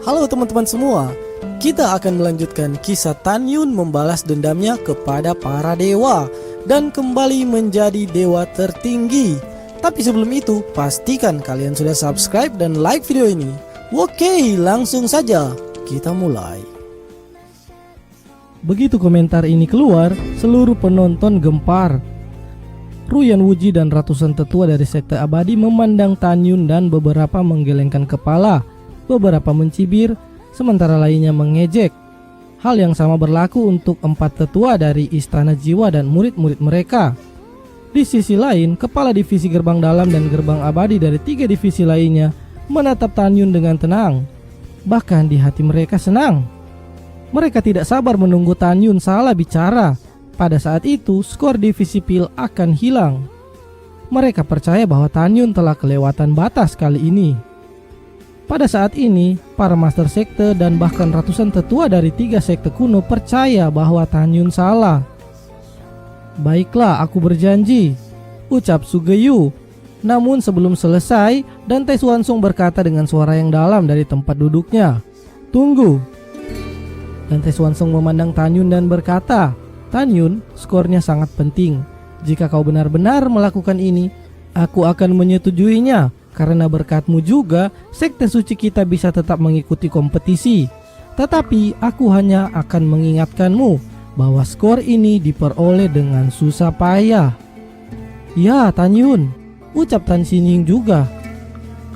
Halo teman-teman semua, kita akan melanjutkan kisah Tan Yun membalas dendamnya kepada para dewa dan kembali menjadi dewa tertinggi. Tapi sebelum itu, pastikan kalian sudah subscribe dan like video ini. Oke, langsung saja kita mulai. Begitu komentar ini keluar, seluruh penonton gempar. Ruyan Wuji dan ratusan tetua dari sekte abadi memandang Tan Yun dan beberapa menggelengkan kepala, beberapa mencibir, sementara lainnya mengejek. Hal yang sama berlaku untuk 4 tetua dari Istana Jiwa dan murid-murid mereka. Di sisi lain, kepala divisi gerbang dalam dan gerbang abadi dari 3 divisi lainnya menatap Tan Yun dengan tenang. Bahkan di hati mereka senang. Mereka tidak sabar menunggu Tan Yun salah bicara. Pada saat itu, skor divisi pil akan hilang. Mereka percaya bahwa Tan Yun telah kelewatan batas kali ini. Pada saat ini, para master sekte dan bahkan ratusan tetua dari 3 sekte kuno percaya bahwa Tan Yun salah. Baiklah, aku berjanji, ucap Sugeyu. Namun sebelum selesai, Dantai Xuansong berkata dengan suara yang dalam dari tempat duduknya, "Tunggu." Dantai Xuansong memandang Tan Yun dan berkata, "Tan Yun, skornya sangat penting. Jika kau benar-benar melakukan ini, aku akan menyetujuinya. Karena berkatmu juga, sekte suci kita bisa tetap mengikuti kompetisi. Tetapi aku hanya akan mengingatkanmu bahwa skor ini diperoleh dengan susah payah." "Ya, Tan Yun," ucap Tan Xinying juga.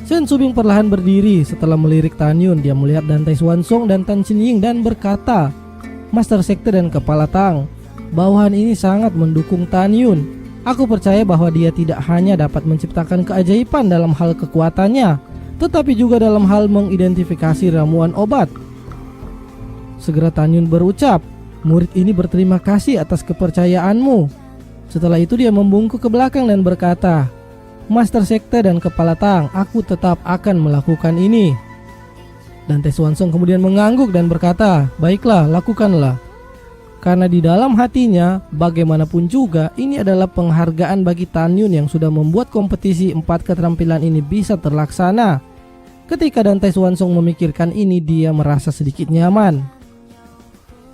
Shen Subing perlahan berdiri setelah melirik Tan Yun. Dia melihat Dantai Xuansong dan Tan Xinying dan berkata, "Master sekte dan kepala Tang, bawahan ini sangat mendukung Tan Yun. Aku percaya bahwa dia tidak hanya dapat menciptakan keajaiban dalam hal kekuatannya, tetapi juga dalam hal mengidentifikasi ramuan obat." Segera Tan Yun berucap, "Murid ini berterima kasih atas kepercayaanmu." Setelah itu dia membungkuk ke belakang dan berkata, "Master sekte dan kepala Tang, aku tetap akan melakukan ini." Dantai Xuansong kemudian mengangguk dan berkata, "Baiklah, lakukanlah." Karena di dalam hatinya, bagaimanapun juga ini adalah penghargaan bagi Tan Yun yang sudah membuat kompetisi 4 keterampilan ini bisa terlaksana. Ketika Dantai Xuansong memikirkan ini, dia merasa sedikit nyaman.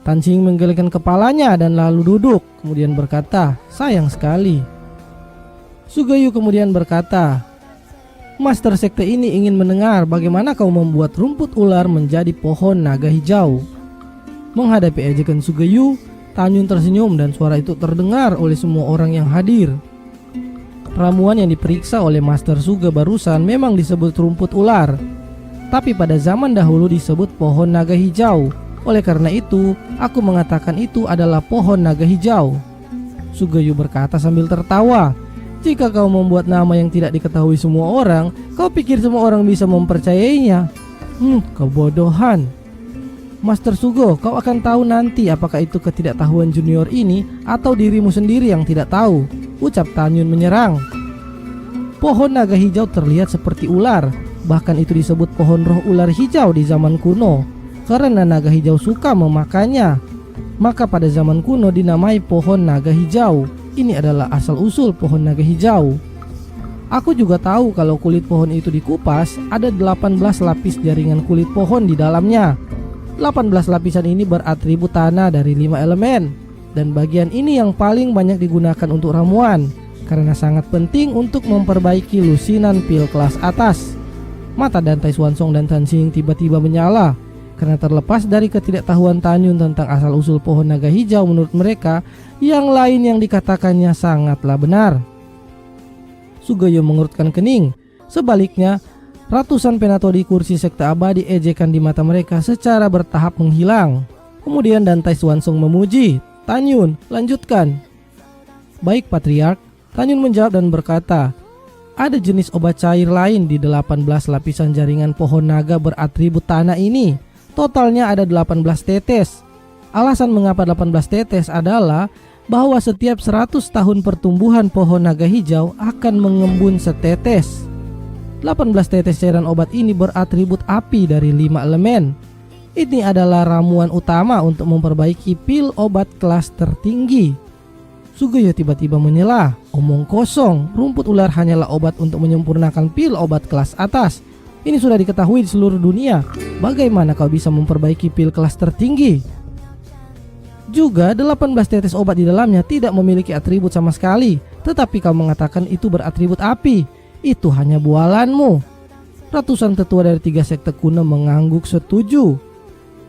Tan Xing menggelengkan kepalanya dan lalu duduk, kemudian berkata, "Sayang sekali." Sugeyu kemudian berkata, "Master sekte ini ingin mendengar bagaimana kau membuat rumput ular menjadi pohon naga hijau." Menghadapi ejekan Sugeyu, Tan Yun tersenyum dan suara itu terdengar oleh semua orang yang hadir. Ramuan yang diperiksa oleh Master Suge barusan memang disebut rumput ular, tapi pada zaman dahulu disebut pohon naga hijau. Oleh karena itu, aku mengatakan itu adalah pohon naga hijau. Sugeyu berkata sambil tertawa, "Jika kau membuat nama yang tidak diketahui semua orang, kau pikir semua orang bisa mempercayainya? Kebodohan. Master Sugo, kau akan tahu nanti apakah itu ketidaktahuan junior ini atau dirimu sendiri yang tidak tahu," ucap Tan Yun menyerang. Pohon naga hijau terlihat seperti ular, bahkan itu disebut pohon roh ular hijau di zaman kuno, karena naga hijau suka memakannya. Maka pada zaman kuno dinamai pohon naga hijau. Ini adalah asal-usul pohon naga hijau. Aku juga tahu kalau kulit pohon itu dikupas, ada 18 lapis jaringan kulit pohon di dalamnya. 18 lapisan ini beratribut tanah dari 5 elemen, dan bagian ini yang paling banyak digunakan untuk ramuan karena sangat penting untuk memperbaiki lusinan pil kelas atas. Mata Dantai Xuansong dan Tan Xing tiba-tiba menyala karena terlepas dari ketidaktahuan Tan Yun tentang asal-usul pohon naga hijau, menurut mereka yang lain yang dikatakannya sangatlah benar. Sugeyu mengerutkan kening. Sebaliknya, ratusan penatua di kursi sekte abadi ejekan di mata mereka secara bertahap menghilang. Kemudian Dantai Xuansong memuji, "Tan Yun, lanjutkan." "Baik, Patriark." Tan Yun menjawab dan berkata, "Ada jenis obat cair lain di 18 lapisan jaringan pohon naga beratribut tanah ini. Totalnya ada 18 tetes. Alasan mengapa 18 tetes adalah bahwa setiap 100 tahun pertumbuhan pohon naga hijau akan mengembun setetes. 18 tetes cairan obat ini beratribut api dari 5 elemen. Ini adalah ramuan utama untuk memperbaiki pil obat kelas tertinggi." Sugeyu tiba-tiba menyela, "Omong kosong, rumput ular hanyalah obat untuk menyempurnakan pil obat kelas atas. Ini sudah diketahui di seluruh dunia. Bagaimana kau bisa memperbaiki pil kelas tertinggi? Juga 18 tetes obat di dalamnya tidak memiliki atribut sama sekali, tetapi kau mengatakan itu beratribut api. Itu hanya bualanmu. Ratusan tetua dari 3 sekte kuno mengangguk setuju.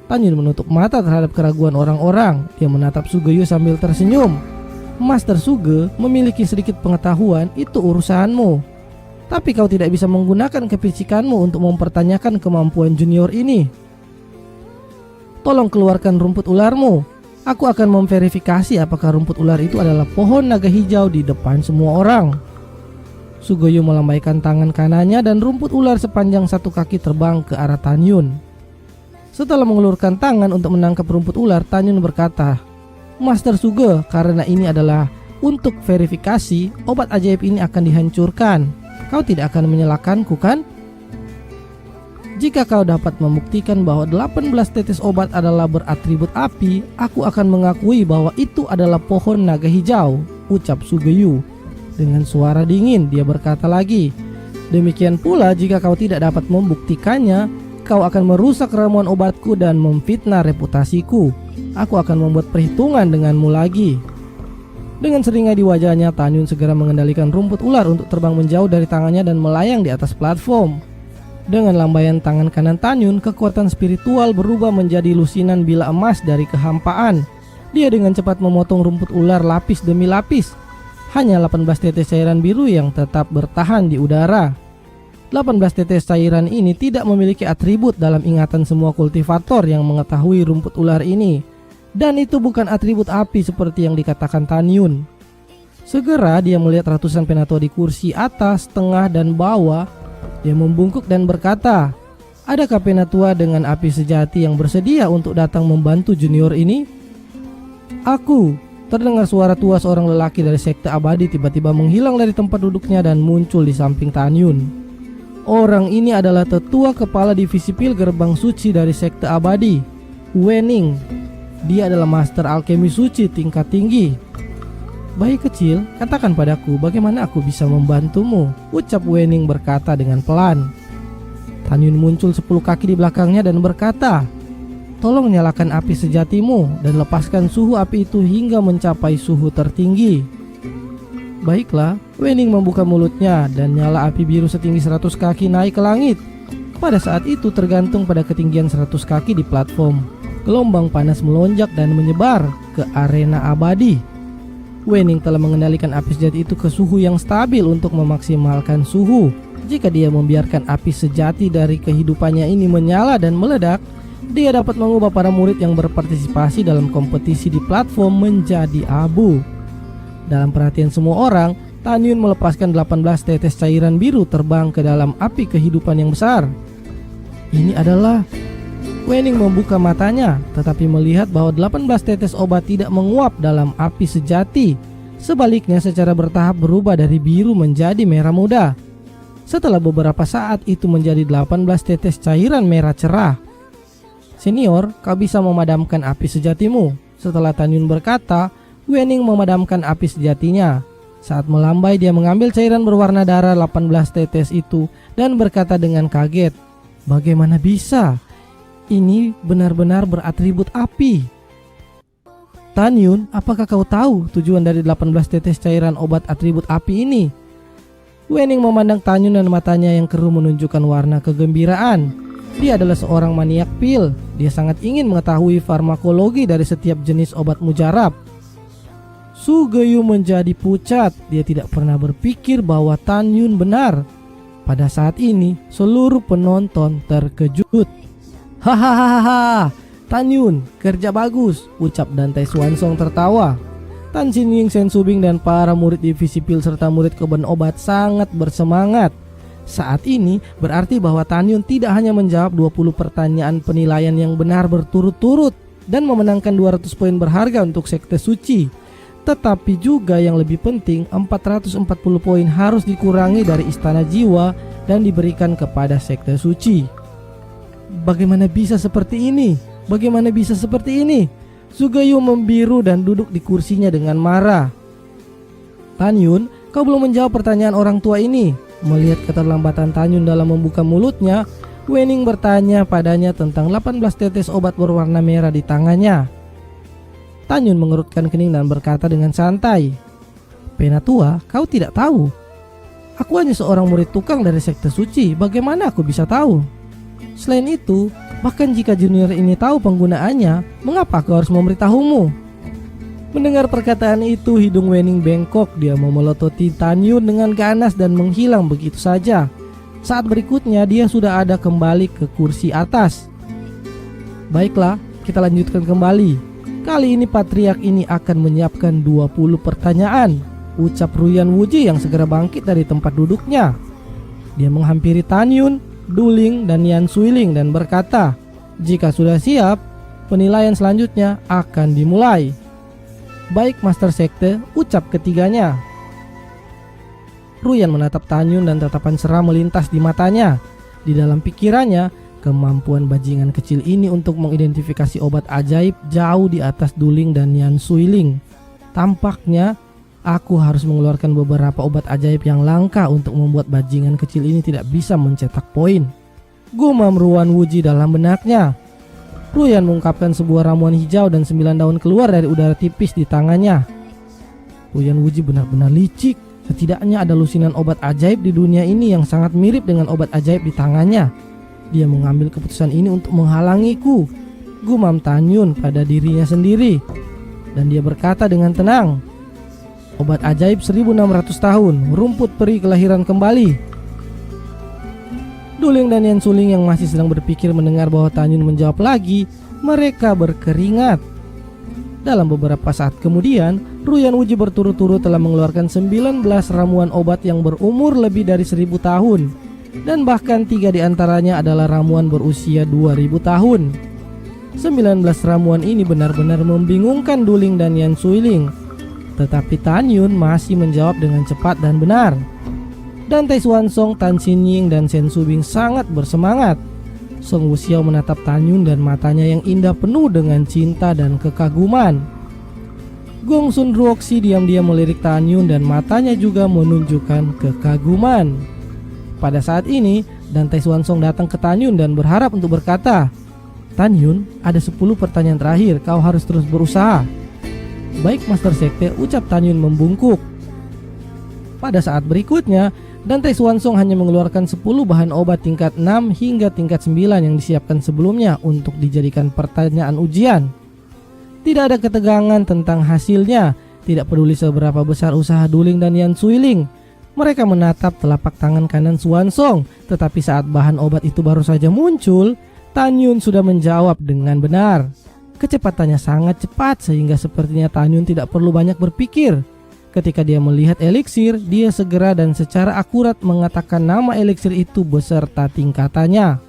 Tan Yun menutup mata terhadap keraguan orang-orang. Dia menatap Sugeo sambil tersenyum. Master Suge memiliki sedikit pengetahuan, itu urusanmu. Tapi kau tidak bisa menggunakan kepicikanmu untuk mempertanyakan kemampuan junior ini. Tolong keluarkan rumput ularmu. Aku akan memverifikasi apakah rumput ular itu adalah pohon naga hijau di depan semua orang. Sugeo melambaikan tangan kanannya dan rumput ular sepanjang 1 kaki terbang ke arah Tan Yun. Setelah mengulurkan tangan untuk menangkap rumput ular, Tan Yun berkata, Master Suge, karena ini adalah untuk verifikasi, obat ajaib ini akan dihancurkan. Kau tidak akan menyalahkanku, kan? Jika kau dapat membuktikan bahwa 18 tetes obat adalah beratribut api, aku akan mengakui bahwa itu adalah pohon naga hijau, ucap Sugeo. Dengan suara dingin dia berkata lagi, demikian pula jika kau tidak dapat membuktikannya, kau akan merusak ramuan obatku dan memfitnah reputasiku. Aku akan membuat perhitungan denganmu lagi. Dengan seringai di wajahnya, Tan Yun segera mengendalikan rumput ular untuk terbang menjauh dari tangannya dan melayang di atas platform. Dengan lambaian tangan kanan Tan Yun, kekuatan spiritual berubah menjadi lusinan bila emas dari kehampaan. Dia dengan cepat memotong rumput ular lapis demi lapis. Hanya 18 tetes cairan biru yang tetap bertahan di udara. 18 tetes cairan ini tidak memiliki atribut dalam ingatan semua kultivator yang mengetahui rumput ular ini. Dan itu bukan atribut api seperti yang dikatakan Tan Yun. Segera dia melihat ratusan penatua di kursi atas, tengah, dan bawah. Dia membungkuk dan berkata, adakah penatua dengan api sejati yang bersedia untuk datang membantu junior ini? Aku. Terdengar suara tua seorang lelaki dari sekte abadi tiba-tiba menghilang dari tempat duduknya dan muncul di samping Tan Yun. Orang ini adalah tetua kepala divisi pil gerbang suci dari sekte abadi, Wening. Dia adalah master alkemi suci tingkat tinggi. Bayi kecil, katakan padaku bagaimana aku bisa membantumu, ucap Wening berkata dengan pelan. Tan Yun muncul 10 kaki di belakangnya dan berkata, tolong nyalakan api sejatimu dan lepaskan suhu api itu hingga mencapai suhu tertinggi. Baiklah, Wening membuka mulutnya dan nyala api biru setinggi 100 kaki naik ke langit. Pada saat itu tergantung pada ketinggian 100 kaki di platform. Gelombang panas melonjak dan menyebar ke arena abadi. Wening telah mengendalikan api sejati itu ke suhu yang stabil untuk memaksimalkan suhu. Jika dia membiarkan api sejati dari kehidupannya ini menyala dan meledak, dia dapat mengubah para murid yang berpartisipasi dalam kompetisi di platform menjadi abu. Dalam perhatian semua orang, Tan Yun melepaskan 18 tetes cairan biru terbang ke dalam api kehidupan yang besar. Ini adalah... Wening membuka matanya, tetapi melihat bahwa 18 tetes obat tidak menguap dalam api sejati. Sebaliknya secara bertahap berubah dari biru menjadi merah muda. Setelah beberapa saat itu menjadi 18 tetes cairan merah cerah. Senior, kau bisa memadamkan api sejatimu. Setelah Tan Yun berkata, Wening memadamkan api sejatinya. Saat melambai dia mengambil cairan berwarna darah 18 tetes itu dan berkata dengan kaget, bagaimana bisa? Ini benar-benar beratribut api. Tan Yun, apakah kau tahu tujuan dari 18 tetes cairan obat atribut api ini? Wening memandang Tan Yun dan matanya yang keruh menunjukkan warna kegembiraan. Dia adalah seorang maniak pil. Dia sangat ingin mengetahui farmakologi dari setiap jenis obat mujarab. Sugeo menjadi pucat. Dia tidak pernah berpikir bahwa Tan Yun benar. Pada saat ini, seluruh penonton terkejut. Hahaha, Tan Yun, kerja bagus, ucap Dante Swansong tertawa. Tan Xin Ying, Sen Subing, dan para murid divisi pil serta murid kebun obat sangat bersemangat. Saat ini berarti bahwa Tan Yun tidak hanya menjawab 20 pertanyaan penilaian yang benar berturut-turut dan memenangkan 200 poin berharga untuk sekte suci, tetapi juga yang lebih penting 440 poin harus dikurangi dari istana jiwa dan diberikan kepada sekte suci. Bagaimana bisa seperti ini? Bagaimana bisa seperti ini? Sugeo membiru dan duduk di kursinya dengan marah. Tan Yun, kau belum menjawab pertanyaan orang tua ini. Melihat keterlambatan Tan Yun dalam membuka mulutnya, Wenning bertanya padanya tentang 18 tetes obat berwarna merah di tangannya. Tan Yun mengerutkan kening dan berkata dengan santai, "Penatua, kau tidak tahu. Aku hanya seorang murid tukang dari sekte suci, bagaimana aku bisa tahu? Selain itu, bahkan jika junior ini tahu penggunaannya, mengapa aku harus memberitahumu?" Mendengar perkataan itu, hidung Wenning bengkok. Dia memelototi Tan Yun dengan ganas dan menghilang begitu saja. Saat berikutnya dia sudah ada kembali ke kursi atas. Baiklah, kita lanjutkan kembali. Kali ini patriark ini akan menyiapkan 20 pertanyaan, ucap Ruyan Wuji yang segera bangkit dari tempat duduknya. Dia menghampiri Tan Yun, Du Ling, dan Yan Suiling dan berkata, "Jika sudah siap, penilaian selanjutnya akan dimulai." "Baik, Master Sekte," ucap ketiganya. Ruyan menatap Tan Yun dan tatapan seram melintas di matanya. Di dalam pikirannya, kemampuan bajingan kecil ini untuk mengidentifikasi obat ajaib jauh di atas Du Ling dan Yan Suiling. Tampaknya aku harus mengeluarkan beberapa obat ajaib yang langka untuk membuat bajingan kecil ini tidak bisa mencetak poin, gumam Ruyan Wuji dalam benaknya. Ruyan mengungkapkan sebuah ramuan hijau dan 9 daun keluar dari udara tipis di tangannya. Ruyan Wuji benar-benar licik. Setidaknya ada lusinan obat ajaib di dunia ini yang sangat mirip dengan obat ajaib di tangannya. Dia mengambil keputusan ini untuk menghalangiku, gumam Tan Yun pada dirinya sendiri. Dan dia berkata dengan tenang, "Obat ajaib 1600 tahun, rumput peri kelahiran kembali." Du Ling dan Yan Suling yang masih sedang berpikir mendengar bahwa Tan Yun menjawab lagi, mereka berkeringat. Dalam beberapa saat kemudian, Ruyan Wuji berturut-turut telah mengeluarkan 19 ramuan obat yang berumur lebih dari 1000 tahun. Dan bahkan 3 diantaranya adalah ramuan berusia 2000 tahun. 19 ramuan ini benar-benar membingungkan Du Ling dan Yan Suiling. Tetapi Tan Yun masih menjawab dengan cepat dan benar. Dan Tai Xuanzong, Tan Xinying, dan Shen Subing sangat bersemangat. Song Wuxiao menatap Tan Yun dan matanya yang indah penuh dengan cinta dan kekaguman. Gong Sun Ruoxi diam-diam melirik Tan Yun dan matanya juga menunjukkan kekaguman. Pada saat ini, Dan Tai Xuanzong datang ke Tan Yun dan berharap untuk berkata, "Tan Yun, ada 10 pertanyaan terakhir, kau harus terus berusaha." "Baik, Master Sekte," ucap Tan Yun membungkuk. Pada saat berikutnya, Dan Tai Xuanzong hanya mengeluarkan 10 bahan obat tingkat 6 hingga tingkat 9 yang disiapkan sebelumnya untuk dijadikan pertanyaan ujian. Tidak ada ketegangan tentang hasilnya, tidak peduli seberapa besar usaha Du Ling dan Yan Suiling. Mereka menatap telapak tangan kanan Xuanzong, tetapi saat bahan obat itu baru saja muncul, Tan Yun sudah menjawab dengan benar. Kecepatannya sangat cepat sehingga sepertinya Tan Yun tidak perlu banyak berpikir. Ketika dia melihat eliksir, dia segera dan secara akurat mengatakan nama eliksir itu beserta tingkatannya.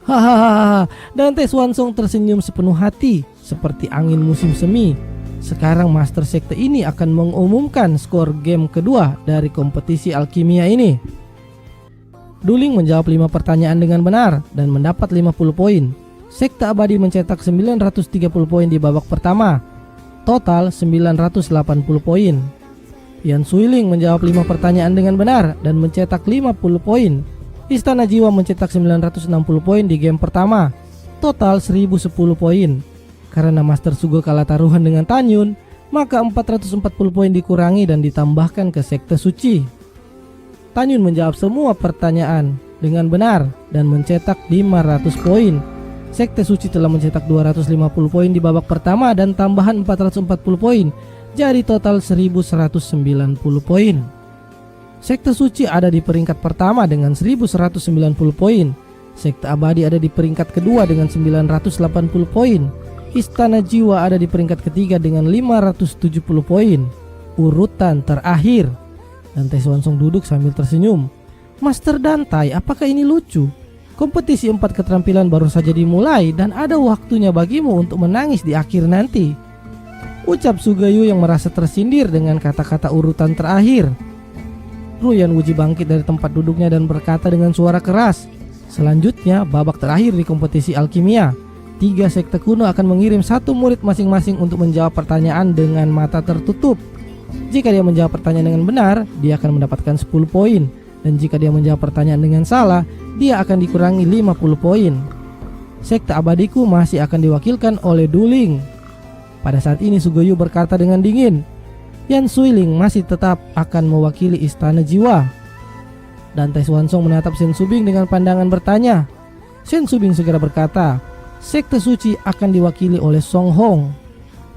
Hahaha, Dan Tai Xuanzong tersenyum sepenuh hati, seperti angin musim semi. Sekarang Master Sekte ini akan mengumumkan skor game kedua dari kompetisi alkimia ini. Du Ling menjawab 5 pertanyaan dengan benar dan mendapat 50 poin. Sekte Abadi mencetak 930 poin di babak pertama. Total 980 poin. Yan Suiling menjawab 5 pertanyaan dengan benar dan mencetak 50 poin. Istana Jiwa mencetak 960 poin di game pertama. Total 1010 poin. Karena Master Sugo kalah taruhan dengan Tan Yun, maka 440 poin dikurangi dan ditambahkan ke Sekte Suci. Tan Yun menjawab semua pertanyaan dengan benar dan mencetak 500 poin. Sekte Suci telah mencetak 250 poin di babak pertama dan tambahan 440 poin, jadi total 1190 poin. Sekte Suci ada di peringkat pertama dengan 1190 poin. Sekte Abadi ada di peringkat kedua dengan 980 poin. Istana Jiwa ada di peringkat ketiga dengan 570 poin. Urutan terakhir. Dan Tai Xuanzong duduk sambil tersenyum. "Master Dantai, apakah ini lucu? Kompetisi 4 keterampilan baru saja dimulai dan ada waktunya bagimu untuk menangis di akhir nanti," ucap Sugayu yang merasa tersindir dengan kata-kata urutan terakhir. Ruyan Wuji bangkit dari tempat duduknya dan berkata dengan suara keras, "Selanjutnya babak terakhir di kompetisi alkimia. 3 sekte kuno akan mengirim 1 murid masing-masing untuk menjawab pertanyaan dengan mata tertutup. Jika dia menjawab pertanyaan dengan benar, dia akan mendapatkan 10 poin. dan jika dia menjawab pertanyaan dengan salah, dia akan dikurangi 50 poin. Sekte abadiku masih akan diwakilkan oleh Duling. Pada saat ini Sugeo berkata dengan dingin, Yan Suiling masih tetap akan mewakili Istana Jiwa. Dan Tai Xuanzong menatap Shen Subing dengan pandangan bertanya. Shen Subing segera berkata, Sekte Suci akan diwakili oleh Song Hong.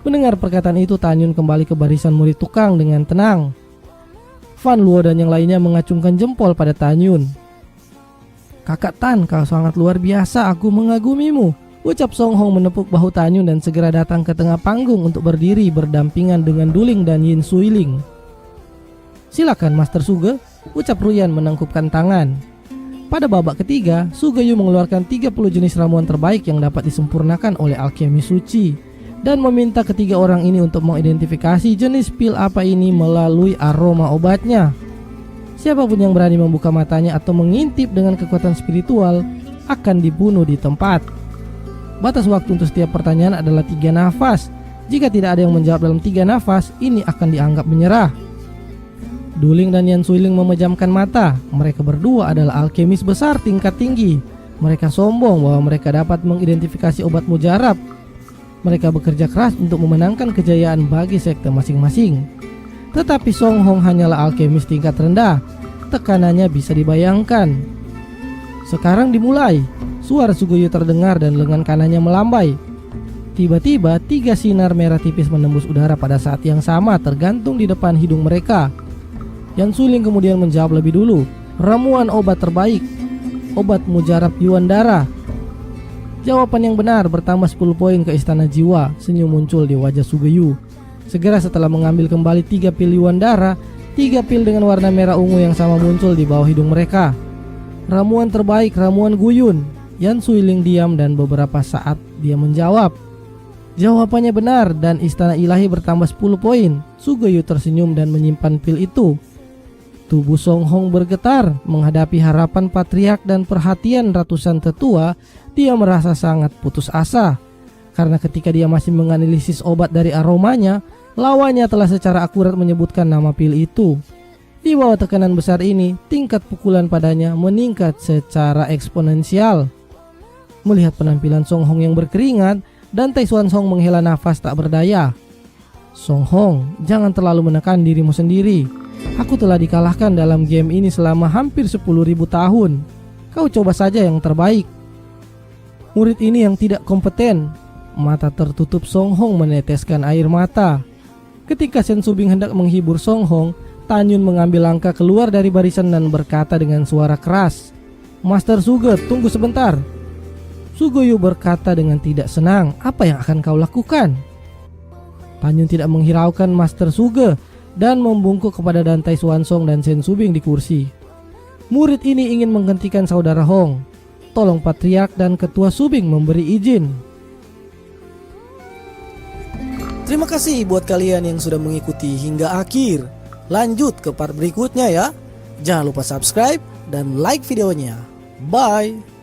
Mendengar perkataan itu, Tan Yun kembali ke barisan murid tukang dengan tenang. Fan Luo dan yang lainnya mengacungkan jempol pada Tan Yun. Kakak Tan, kau sangat luar biasa, aku mengagumimu, ucap Song Hong menepuk bahu Tan Yun dan segera datang ke tengah panggung untuk berdiri berdampingan dengan Duling dan Yin Suiling. Silakan Master Sugeo, ucap Ruyan menangkupkan tangan. Pada babak ketiga, Sugeo mengeluarkan 30 jenis ramuan terbaik yang dapat disempurnakan oleh alkemi suci dan meminta ketiga orang ini untuk mengidentifikasi jenis pil apa ini melalui aroma obatnya. Siapapun yang berani membuka matanya atau mengintip dengan kekuatan spiritual akan dibunuh di tempat. Batas waktu untuk setiap pertanyaan adalah 3 nafas. Jika tidak ada yang menjawab dalam 3 nafas, ini akan dianggap menyerah. Duling dan Yan Suiling memejamkan mata. Mereka berdua adalah alkemis besar tingkat tinggi. Mereka sombong bahwa mereka dapat mengidentifikasi obat mujarab. Mereka bekerja keras untuk memenangkan kejayaan bagi sekte masing-masing. Tetapi Song Hong hanyalah alkemis tingkat rendah. Tekanannya bisa dibayangkan. Sekarang dimulai. Suara Sugeo terdengar dan lengan kanannya melambai. Tiba-tiba 3 sinar merah tipis menembus udara pada saat yang sama tergantung di depan hidung mereka. Yan Suiling kemudian menjawab lebih dulu. Ramuan obat terbaik, obat mujarab Yuan Darah. Jawaban yang benar bertambah 10 poin ke Istana Jiwa. Senyum muncul di wajah Sugeo. Segera setelah mengambil kembali 3 pil Yuan Darah, 3 pil dengan warna merah ungu yang sama muncul di bawah hidung mereka. Ramuan terbaik, ramuan Guyun. Yan Suiling diam dan beberapa saat dia menjawab. Jawabannya benar dan Istana Ilahi bertambah 10 poin. Sugeo tersenyum dan menyimpan pil itu. Tubuh Song Hong bergetar menghadapi harapan patriark dan perhatian ratusan tetua. Dia merasa sangat putus asa karena ketika dia masih menganalisis obat dari aromanya, lawannya telah secara akurat menyebutkan nama pil itu. Di bawah tekanan besar ini, tingkat pukulan padanya meningkat secara eksponensial. Melihat penampilan Song Hong yang berkeringat, dan Tai Xuanzong menghela nafas tak berdaya. Song Hong, jangan terlalu menekan dirimu sendiri. Aku telah dikalahkan dalam game ini selama hampir 10.000 tahun. Kau coba saja yang terbaik. Murid ini yang tidak kompeten. Mata tertutup Song Hong meneteskan air mata. Ketika Shen Subing hendak menghibur Song Hong, Tan Yun mengambil langkah keluar dari barisan dan berkata dengan suara keras, Master Sugeo, tunggu sebentar. Sugeo berkata dengan tidak senang, apa yang akan kau lakukan? Tan Yun tidak menghiraukan Master Sugeo dan membungkuk kepada Dan Tai Xuanzong dan Shen Subing di kursi. Murid ini ingin menghentikan saudara Hong. Tolong Patriark dan Ketua Subing memberi izin. Terima kasih buat kalian yang sudah mengikuti hingga akhir. Lanjut ke part berikutnya ya. Jangan lupa subscribe dan like videonya. Bye.